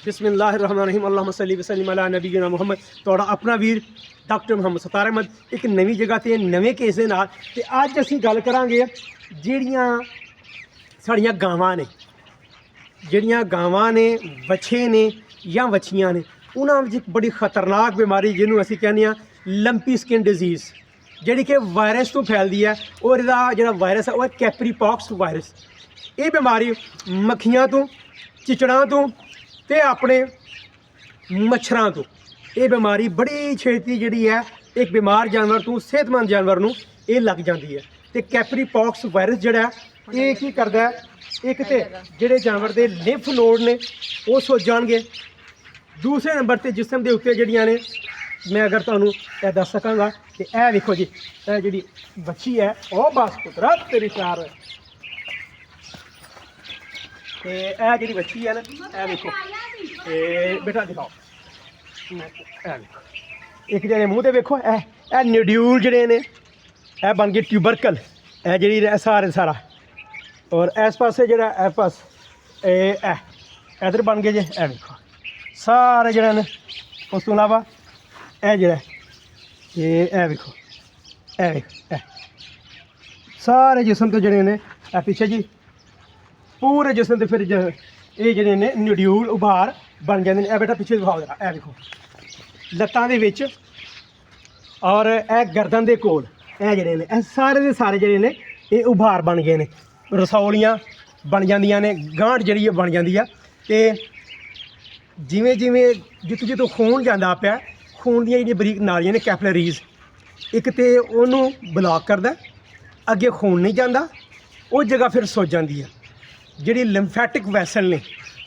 बिस्मिल्लाहिर्रहमानिर्रहीम अल्लाहुम्मा सल्ली व सल्लिम अला नबीना मुहम्मद। तुहाड़ा अपना वीर डॉक्टर मुहम्मद सत्तार अहमद एक नवी जगह ते नवे केस दे नाल ते अज असीं गल करांगे ਜਿਹੜੀਆਂ ਸਾਡੀਆਂ ਗਾਵਾਂ ਨੇ ਵੱਛੇ ਨੇ ਜਾਂ ਵੱਛੀਆਂ ਨੇ ਉਹਨਾਂ ਵਿੱਚ ਇੱਕ ਬੜੀ ਖਤਰਨਾਕ ਬਿਮਾਰੀ ਜਿਹਨੂੰ ਅਸੀਂ ਕਹਿੰਦੇ ਹਾਂ ਲੰਪੀ ਸਕਿਨ ਡਿਜ਼ੀਜ਼ ਜਿਹੜੀ ਕਿ ਵਾਇਰਸ ਤੋਂ ਫੈਲਦੀ ਹੈ ਔਰ ਇਹਦਾ ਜਿਹੜਾ ਵਾਇਰਸ ਹੈ ਉਹ ਹੈ ਕੈਪਰੀ ਪੌਕਸ ਵਾਇਰਸ। ਇਹ ਬਿਮਾਰੀ ਮੱਖੀਆਂ ਤੋਂ ਚਿਚੜਾਂ ਤੋਂ ਤੇ ਆਪਣੇ ਮੱਛਰਾਂ ਤੋਂ ਇਹ ਬਿਮਾਰੀ ਬੜੀ ਛੇਤੀ ਜਿਹੜੀ ਹੈ ਇੱਕ ਬਿਮਾਰ ਜਾਨਵਰ ਤੋਂ ਸਿਹਤਮੰਦ ਜਾਨਵਰ ਨੂੰ ਇਹ ਲੱਗ ਜਾਂਦੀ ਹੈ। ਤੇ ਕੈਪਰੀ ਪੌਕਸ ਵਾਇਰਸ ਜਿਹੜਾ ਇਹ ਕੀ ਕਰਦਾ ਹੈ, ਇੱਕ ਤੇ ਜਿਹੜੇ ਜਾਨਵਰ ਦੇ ਲਿੰਫ ਨੋਡ ਨੇ ਉਹ ਸੁੱਜ ਜਾਣਗੇ। ਦੂਸਰੇ ਨੰਬਰ ਤੇ ਜਿਸਮ ਦੇ ਉੱਤੇ ਜਿਹੜੀਆਂ ਨੇ ਮੈਂ ਅਗਰ ਤੁਹਾਨੂੰ ਇਹ ਦੱਸ ਸਕਾਂਗਾ ਕਿ ਇਹ ਵੇਖੋ ਜੀ, ਇਹ ਜਿਹੜੀ ਵੱਛੀ ਹੈ ਉਹ ਬਸ ਪੁੱਤਰਾ ਤੇਰੀ ਚਾਰ ਤੇ ਇਹ ਜਿਹੜੀ ਵੱਛੀ ਹੈ ਨਾ ਇਹ ਵੇਖੋ ਤੇ ਬੇਟਾ ਦਿਖਾਓ ਇਹ ਵੇਖੋ ਇੱਕ ਜਿਹੜੇ ਮੂੰਹ ਤੇ ਵੇਖੋ ਇਹ ਨਿਡਿਊਲ ਜਿਹੜੇ ਨੇ ਇਹ ਬਣ ਗਏ ਟਿਊਬਰਕਲ ਇਹ ਜਿਹੜੀ ਸਾਰਾ ਔਰ ਇਸ ਪਾਸੇ ਜਿਹੜਾ ਇਸ ਪਾਸ ਇਹ ਇੱਧਰ ਬਣ ਗਏ ਜੇ ਇਹ ਵੇਖੋ ਸਾਰੇ ਜਿਹੜੇ ਨੇ। ਉਸ ਤੋਂ ਇਲਾਵਾ ਇਹ ਜਿਹੜਾ ਇਹ ਵੇਖੋ ਇਹ ਵੇਖੋ ਸਾਰੇ ਜਿਸਮ ਤੋਂ ਜਿਹੜੇ ਨੇ ਇਹ ਪਿੱਛੇ ਜੀ ਪੂਰੇ ਜਿਸਮ ਤੇ ਫਿਰ ਇਹ ਜਿਹੜੇ ਨੇ ਨਿਡਿਊਲ ਉਭਾਰ ਬਣ ਜਾਂਦੇ ਨੇ। ਇਹ ਬੇਟਾ ਪਿੱਛੇ ਦਿਖਾਓ ਜਰਾ ਇਹ ਵੇਖੋ ਲੱਤਾਂ ਦੇ ਵਿੱਚ ਔਰ ਇਹ ਗਰਦਨ ਦੇ ਕੋਲ ਇਹ ਜਿਹੜੇ ਨੇ ਇਹ ਸਾਰੇ ਦੇ ਸਾਰੇ ਜਿਹੜੇ ਨੇ ਇਹ ਉਭਾਰ ਬਣ ਗਏ ਨੇ, ਰਸੌਲੀਆਂ ਬਣ ਜਾਂਦੀਆਂ ਨੇ, ਗਾਂਠ ਜਿਹੜੀ ਬਣ ਜਾਂਦੀ ਆ। ਤੇ ਜਿਵੇਂ ਜਿਵੇਂ ਜਿੱਥੋਂ ਖੂਨ ਜਾਂਦਾ ਪਿਆ ਖੂਨ ਦੀਆਂ ਜਿਹੜੀਆਂ ਬਰੀਕ ਨਾਲੀਆਂ ਨੇ ਕੈਪਲਰੀਜ਼ ਇੱਕ ਤੇ ਉਹਨੂੰ ਬਲਾਕ ਕਰਦਾ, ਅੱਗੇ ਖੂਨ ਨਹੀਂ ਜਾਂਦਾ, ਉਹ ਜਗ੍ਹਾ ਫਿਰ ਸੁੱਜ ਜਾਂਦੀ ਆ। ਜਿਹੜੀ ਲਿੰਫੈਟਿਕ ਵੈਸਲ ਨੇ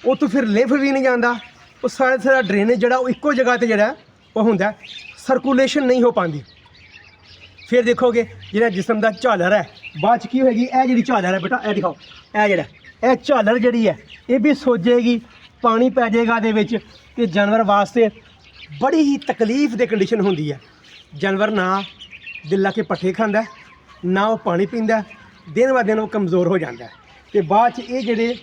ਉਹ ਤੋਂ ਫਿਰ ਲਿੰਫ ਵੀ ਨਹੀਂ ਜਾਂਦਾ, ਉਹ ਸਾਰਾ ਡਰੇਨੇਜ ਜਿਹੜਾ ਉਹ ਇੱਕੋ ਜਗ੍ਹਾ 'ਤੇ ਜਿਹੜਾ ਉਹ ਹੁੰਦਾ, ਸਰਕੂਲੇਸ਼ਨ ਨਹੀਂ ਹੋ ਪਾਉਂਦੀ। ਫਿਰ ਦੇਖੋਗੇ ਜਿਹੜਾ ਜਿਸਮ ਦਾ ਝਾਲਰ ਹੈ ਬਾਅਦ 'ਚ ਕੀ ਹੋਏਗੀ, ਇਹ ਜਿਹੜੀ ਝਾਲਰ ਹੈ ਬੇਟਾ ਇਹ ਦਿਖਾਓ ਇਹ ਜਿਹੜਾ ਇਹ ਝਾਲਰ ਜਿਹੜੀ ਹੈ ਇਹ ਵੀ ਸੁੱਜੇਗੀ, ਪਾਣੀ ਪੈ ਜਾਏਗਾ ਇਹਦੇ ਵਿੱਚ ਤੇ ਜਾਨਵਰ ਵਾਸਤੇ ਬੜੀ ਹੀ ਤਕਲੀਫ ਦੀ ਕੰਡੀਸ਼ਨ ਹੁੰਦੀ ਹੈ। ਜਾਨਵਰ ਨਾ ਦਿਲ ਲਾ ਕੇ ਪੱਠੇ ਖਾਂਦਾ, ਨਾ ਉਹ ਪਾਣੀ ਪੀਂਦਾ, ਦਿਨ ਬ ਦਿਨ ਉਹ ਕਮਜ਼ੋਰ ਹੋ ਜਾਂਦਾ ਤੇ ਬਾਅਦ 'ਚ ਇਹ ਜਿਹੜੇ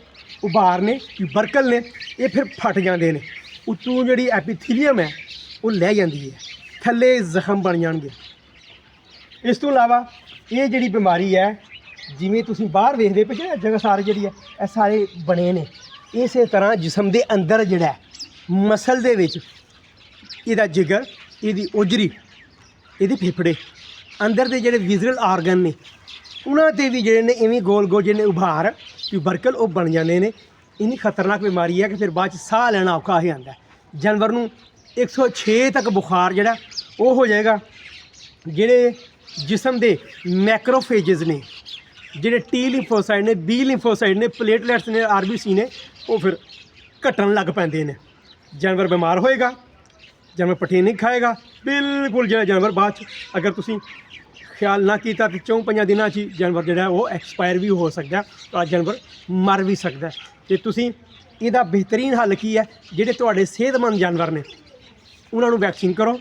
ਉਭਾਰ ਨੇ ਬਰਕਲ ਨੇ ਇਹ ਫਿਰ ਫਟ ਜਾਂਦੇ ਨੇ, ਉੱਤੋਂ ਜਿਹੜੀ ਐਪੀਥੀਲੀਅਮ ਹੈ ਉਹ ਲੈ ਜਾਂਦੀ ਹੈ, ਥੱਲੇ ਜ਼ਖਮ ਬਣ ਜਾਣਗੇ। ਇਸ ਤੋਂ ਇਲਾਵਾ ਇਹ ਜਿਹੜੀ ਬਿਮਾਰੀ ਹੈ ਜਿਵੇਂ ਤੁਸੀਂ ਬਾਹਰ ਵੇਖਦੇ ਪਏ ਕਿ ਜਗ੍ਹਾ ਸਾਰੇ ਜਿਹੜੀ ਹੈ ਇਹ ਸਾਰੇ ਬਣੇ ਨੇ, ਇਸੇ ਤਰ੍ਹਾਂ ਜਿਸਮ ਦੇ ਅੰਦਰ ਜਿਹੜਾ ਮਸਲ ਦੇ ਵਿੱਚ ਇਹਦਾ ਜਿਗਰ, ਇਹਦੀ ਉਜਰੀ, ਇਹਦੇ ਫੇਫੜੇ ਅੰਦਰ ਦੇ ਜਿਹੜੇ ਵਿਜ਼ਰਲ ਆਰਗਨ ਨੇ ਉਹਨਾਂ 'ਤੇ ਵੀ ਜਿਹੜੇ ਨੇ ਇਵੇਂ ਗੋਲ ਗੋਲ ਜਿਹੜੇ ਉਭਾਰ ਟਿਊਬਰਕਲ ਉਹ ਬਣ ਜਾਂਦੇ ਨੇ। ਇੰਨੀ ਖਤਰਨਾਕ ਬਿਮਾਰੀ ਹੈ ਕਿ ਫਿਰ ਬਾਅਦ 'ਚ ਸਾਹ ਲੈਣਾ ਔਖਾ ਹੋ ਜਾਂਦਾ। ਜਾਨਵਰ ਨੂੰ 106 ਤੱਕ ਬੁਖਾਰ ਜਿਹੜਾ ਉਹ ਹੋ ਜਾਏਗਾ। ਜਿਹੜੇ ਜਿਸਮ ਦੇ ਮੈਕਰੋਫੇਜਸ ਨੇ, ਜਿਹੜੇ ਟੀ ਲਿੰਫੋਸਾਈਡ ਨੇ, ਬੀ ਲਿੰਫੋਸਾਈਡ ਨੇ, ਪਲੇਟਲੈਟਸ ਨੇ, ਆਰਬੀਸੀ ਨੇ, ਉਹ ਫਿਰ ਘਟਣ ਲੱਗ ਪੈਂਦੇ ਨੇ। ਜਾਨਵਰ ਬਿਮਾਰ ਹੋਏਗਾ, ਜਾਨਵਰ ਪੱਠੇ ਨਹੀਂ ਖਾਏਗਾ ਬਿਲਕੁਲ। ਜਿਹੜਾ ਜਾਨਵਰ ਬਾਅਦ 'ਚ ਅਗਰ ਤੁਸੀਂ ਖਿਆਲ ਨਾ ਕੀਤਾ ਤਾਂ 4-5 ਦਿਨਾਂ 'ਚ ਜਾਨਵਰ ਜਿਹੜਾ ਉਹ ਐਕਸਪਾਇਰ ਵੀ ਹੋ ਸਕਦਾ, ਤਾਂ ਜਾਨਵਰ ਮਰ ਵੀ ਸਕਦਾ। ਅਤੇ ਤੁਸੀਂ ਇਹਦਾ ਬਿਹਤਰੀਨ ਹੱਲ ਕੀ ਹੈ, ਜਿਹੜੇ ਤੁਹਾਡੇ ਸਿਹਤਮੰਦ ਜਾਨਵਰ ਨੇ ਉਹਨਾਂ ਨੂੰ ਵੈਕਸੀਨ ਕਰੋ।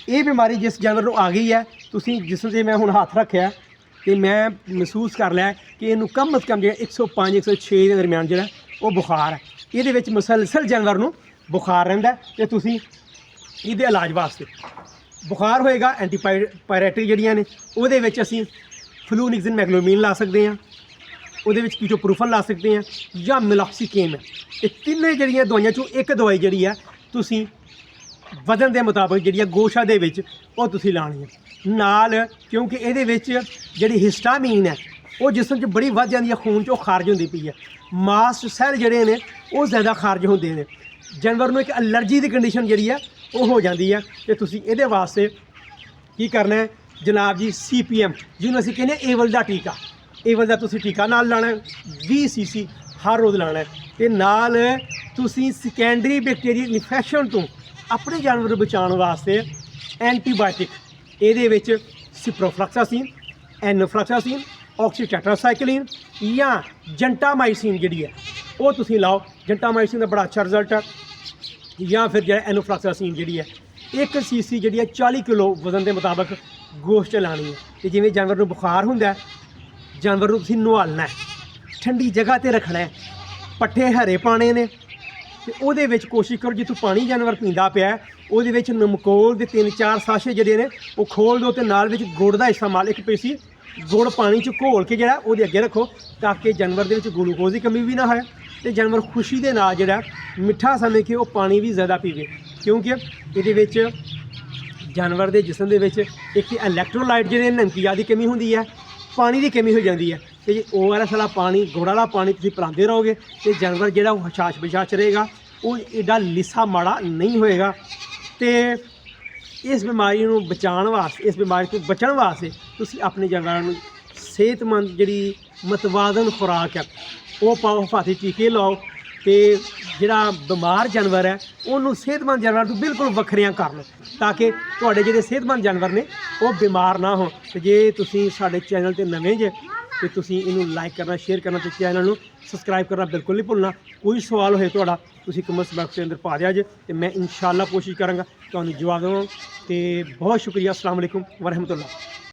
ਇਹ ਬਿਮਾਰੀ ਜਿਸ ਜਾਨਵਰ ਨੂੰ ਆ ਗਈ ਹੈ ਤੁਸੀਂ ਜਿਸ 'ਤੇ ਮੈਂ ਹੁਣ ਹੱਥ ਰੱਖਿਆ ਅਤੇ ਮੈਂ ਮਹਿਸੂਸ ਕਰ ਲਿਆ ਕਿ ਇਹਨੂੰ ਕਮ ਅਜ਼ ਕਮ ਜਿਹੜਾ 105-106 ਦੇ ਦਰਮਿਆਨ ਜਿਹੜਾ ਉਹ ਬੁਖਾਰ ਹੈ। ਇਹਦੇ ਵਿੱਚ ਮੁਸਲਸਲ ਜਾਨਵਰ ਨੂੰ ਬੁਖਾਰ ਰਹਿੰਦਾ ਅਤੇ ਤੁਸੀਂ ਇਹਦੇ ਇਲਾਜ ਵਾਸਤੇ ਬੁਖਾਰ ਹੋਏਗਾ ਐਂਟੀਪਾਇਰੇਟਿਕ ਜਿਹੜੀਆਂ ਨੇ ਉਹਦੇ ਵਿੱਚ ਅਸੀਂ ਫਲੂਨਿਕਸਿਨ ਮੈਗਲੋਮੀਨ ਲਾ ਸਕਦੇ ਹਾਂ, ਉਹਦੇ ਵਿੱਚ ਕੀਟੋਪਰੂਫਨ ਲਾ ਸਕਦੇ ਹਾਂ ਜਾਂ ਮਿਲੌਕਸੀਕੇਮ ਹੈ। ਇਹ ਤਿੰਨੇ ਜਿਹੜੀਆਂ ਦਵਾਈਆਂ 'ਚੋਂ ਇੱਕ ਦਵਾਈ ਜਿਹੜੀ ਹੈ ਤੁਸੀਂ ਵਜ਼ਨ ਦੇ ਮੁਤਾਬਕ ਜਿਹੜੀ ਹੈ ਗੋਸ਼ਾ ਦੇ ਵਿੱਚ ਉਹ ਤੁਸੀਂ ਲਾਣੀ ਹੈ ਨਾਲ, ਕਿਉਂਕਿ ਇਹਦੇ ਵਿੱਚ ਜਿਹੜੀ ਹਿਸਟਾਮੀਨ ਹੈ ਉਹ ਜਿਸਮ 'ਚ ਬੜੀ ਵੱਧ ਜਾਂਦੀ ਹੈ, ਖੂਨ 'ਚ ਉਹ ਖਾਰਜ ਹੁੰਦੀ ਪਈ ਹੈ। ਮਾਸਟ ਸੈੱਲ ਜਿਹੜੇ ਨੇ ਉਹ ਜ਼ਿਆਦਾ ਖਾਰਜ ਹੁੰਦੇ ਨੇ। ਜਾਨਵਰ ਨੂੰ ਇੱਕ ਐਲਰਜੀ ਦੀ ਕੰਡੀਸ਼ਨ ਜਿਹੜੀ ਹੈ ਉਹ ਹੋ ਜਾਂਦੀ ਹੈ ਅਤੇ ਤੁਸੀਂ ਇਹਦੇ ਵਾਸਤੇ ਕੀ ਕਰਨਾ ਹੈ ਜਨਾਬ ਜੀ, CPM ਜਿਹਨੂੰ ਅਸੀਂ ਕਹਿੰਦੇ ਹਾਂ ਏਵਲ ਦਾ ਟੀਕਾ। ਏਵਲ ਦਾ ਤੁਸੀਂ ਟੀਕਾ ਨਾਲ ਲਾਣਾ 20 cc ਹਰ ਰੋਜ਼ ਲਾਣਾ ਅਤੇ ਨਾਲ ਤੁਸੀਂ ਸੈਕੰਡਰੀ ਬੈਕਟੀਰੀਅਲ ਇਨਫੈਕਸ਼ਨ ਤੋਂ ਆਪਣੇ ਜਾਨਵਰ ਨੂੰ ਬਚਾਉਣ ਵਾਸਤੇ ਐਂਟੀਬਾਇਓਟਿਕ ਇਹਦੇ ਵਿੱਚ ਸਿਪਰੋਫਲੈਕਸਾਸੀਨ, ਐਨੋਫਲੈਕਸਾਸੀਨ, ਆਕਸੀਟੈਟਰਾਸਾਈਕਲਿਨ ਜਾਂ ਜੈਂਟਾਮਾਈਸਿਨ ਜਿਹੜੀ ਹੈ ਉਹ ਤੁਸੀਂ ਲਾਓ। ਜੈਂਟਾਮਾਈਸਿਨ ਦਾ ਬੜਾ ਅੱਛਾ ਰਿਜ਼ਲਟ ਹੈ। ਜਾਂ ਫਿਰ ਜਿਹੜਾ ਐਨੋਫਲੈਕਸਾਸੀਨ ਜਿਹੜੀ ਹੈ 1 cc ਜਿਹੜੀ ਹੈ 40 ਕਿਲੋ ਵਜ਼ਨ ਦੇ ਮੁਤਾਬਕ ਗੋਸ਼ਤ ਲਾਣੀ ਹੈ। ਅਤੇ ਜਿਵੇਂ ਜਾਨਵਰ ਨੂੰ ਬੁਖਾਰ ਹੁੰਦਾ ਜਾਨਵਰ ਨੂੰ ਤੁਸੀਂ ਨੁਹਾਲਣਾ, ਠੰਡੀ ਜਗ੍ਹਾ 'ਤੇ ਰੱਖਣਾ, ਪੱਠੇ ਹਰੇ ਪਾਣੇ ਨੇ, ਤੇ ਉਹਦੇ ਵਿੱਚ ਕੋਸ਼ਿਸ਼ ਕਰੋ ਜਿੱਥੋਂ ਪਾਣੀ ਜਾਨਵਰ ਪੀਂਦਾ ਪਿਆ ਹੈ, ਉਹਦੇ ਵਿੱਚ ਨਮਕੋਲ ਦੇ 3-4 ਸਾਸ਼ੇ ਜਿਹੜੇ ਨੇ ਉਹ ਖੋਲ ਦਿਓ, ਤੇ ਨਾਲ ਵਿੱਚ ਗੁੜ ਦਾ ਇਸਤੇਮਾਲ, ਇੱਕ ਪੀਸੀ ਗੁੜ ਪਾਣੀ 'ਚ ਘੋਲ ਕੇ ਜਿਹੜਾ ਉਹਦੇ ਅੱਗੇ ਰੱਖੋ, ਤਾਂ ਕਿ ਜਾਨਵਰ ਦੇ ਵਿੱਚ ਗਲੂਕੋਜ਼ ਦੀ ਕਮੀ ਵੀ ਨਾ ਹੋਏ ਤੇ ਜਾਨਵਰ ਖੁਸ਼ੀ ਦੇ ਨਾਲ ਜਿਹੜਾ ਮਿੱਠਾ ਸਮਝ ਕੇ ਉਹ ਪਾਣੀ ਵੀ ਜ਼ਿਆਦਾ ਪੀਵੇ। ਕਿਉਂਕਿ ਇਹਦੇ ਵਿੱਚ ਜਾਨਵਰ ਦੇ ਜਿਸਮ ਦੇ ਵਿੱਚ ਇੱਕ ਇਲੈਕਟ੍ਰੋਲਾਈਟ ਜਿਹੜੇ ਨਮਕੀਆਂ ਦੀ ਕਮੀ ਹੁੰਦੀ ਹੈ, ਪਾਣੀ ਦੀ ਕਮੀ ਹੋ ਜਾਂਦੀ ਹੈ। ਤੇ ਜੇ ORS ਵਾਲਾ ਪਾਣੀ, ਗੁੜ ਵਾਲਾ ਪਾਣੀ ਤੁਸੀਂ ਪਿਲਾਉਂਦੇ ਰਹੋਗੇ ਤੇ ਜਾਨਵਰ ਜਿਹੜਾ ਉਹ ਹਸ਼ਾਸ਼ ਬਸ਼ਾਸ਼ ਰਹੇਗਾ, ਉਹ ਐਡਾ ਲਿੱਸਾ ਮਾੜਾ ਨਹੀਂ ਹੋਏਗਾ। ਤੇ ਇਸ ਬਿਮਾਰੀ ਨੂੰ ਬਚਾਉਣ ਵਾਸਤੇ, ਇਸ ਬਿਮਾਰੀ ਤੋਂ ਬਚਣ ਵਾਸਤੇ ਤੁਸੀਂ ਆਪਣੇ ਜਾਨਵਰਾਂ ਨੂੰ ਸਿਹਤਮੰਦ ਜਿਹੜੀ ਮਤਵਾਜ਼ਨ ਖੁਰਾਕ ਹੈ ਉਹ ਪਾਓ, ਹਫਾਤੀ ਟੀਕੇ ਲਾਓ, ਤੇ ਜਿਹੜਾ ਬਿਮਾਰ ਜਾਨਵਰ ਹੈ ਉਹਨੂੰ ਸਿਹਤਮੰਦ ਜਾਨਵਰ ਤੋਂ ਬਿਲਕੁਲ ਵੱਖਰਿਆਂ ਕਰ ਲਓ, ਤਾਂ ਕਿ ਤੁਹਾਡੇ ਜਿਹੜੇ ਸਿਹਤਮੰਦ ਜਾਨਵਰ ਨੇ ਉਹ ਬਿਮਾਰ ਨਾ ਹੋਣ। ਤੇ ਜੇ ਤੁਸੀਂ ਸਾਡੇ ਚੈਨਲ 'ਤੇ ਨਵੇਂ ਜੇ ਤੇ ਤੁਸੀਂ ਇਹਨੂੰ ਲਾਈਕ ਕਰਨਾ, ਸ਼ੇਅਰ ਕਰਨਾ ਤੇ ਚੈਨਲ ਨੂੰ ਸਬਸਕ੍ਰਾਈਬ ਕਰਨਾ ਬਿਲਕੁਲ ਨਹੀਂ ਭੁੱਲਣਾ। ਕੋਈ ਸਵਾਲ ਹੋਏ ਤੁਹਾਡਾ ਤੁਸੀਂ ਕਮੈਂਟ ਬਾਕਸ ਦੇ ਅੰਦਰ ਪਾ ਦਿਆ ਜੇ, ਤੇ ਮੈਂ ਇਨਸ਼ਾਅੱਲਾ ਕੋਸ਼ਿਸ਼ ਕਰਾਂਗਾ ਤੁਹਾਨੂੰ ਜਵਾਬ ਦੇਵਾਂ। ਤੇ ਬਹੁਤ ਸ਼ੁਕਰੀਆ। ਅਸਲਾਮ ਵਾਲੇਕੁਮ ਵਰਹਿਮਤੁल्लाह।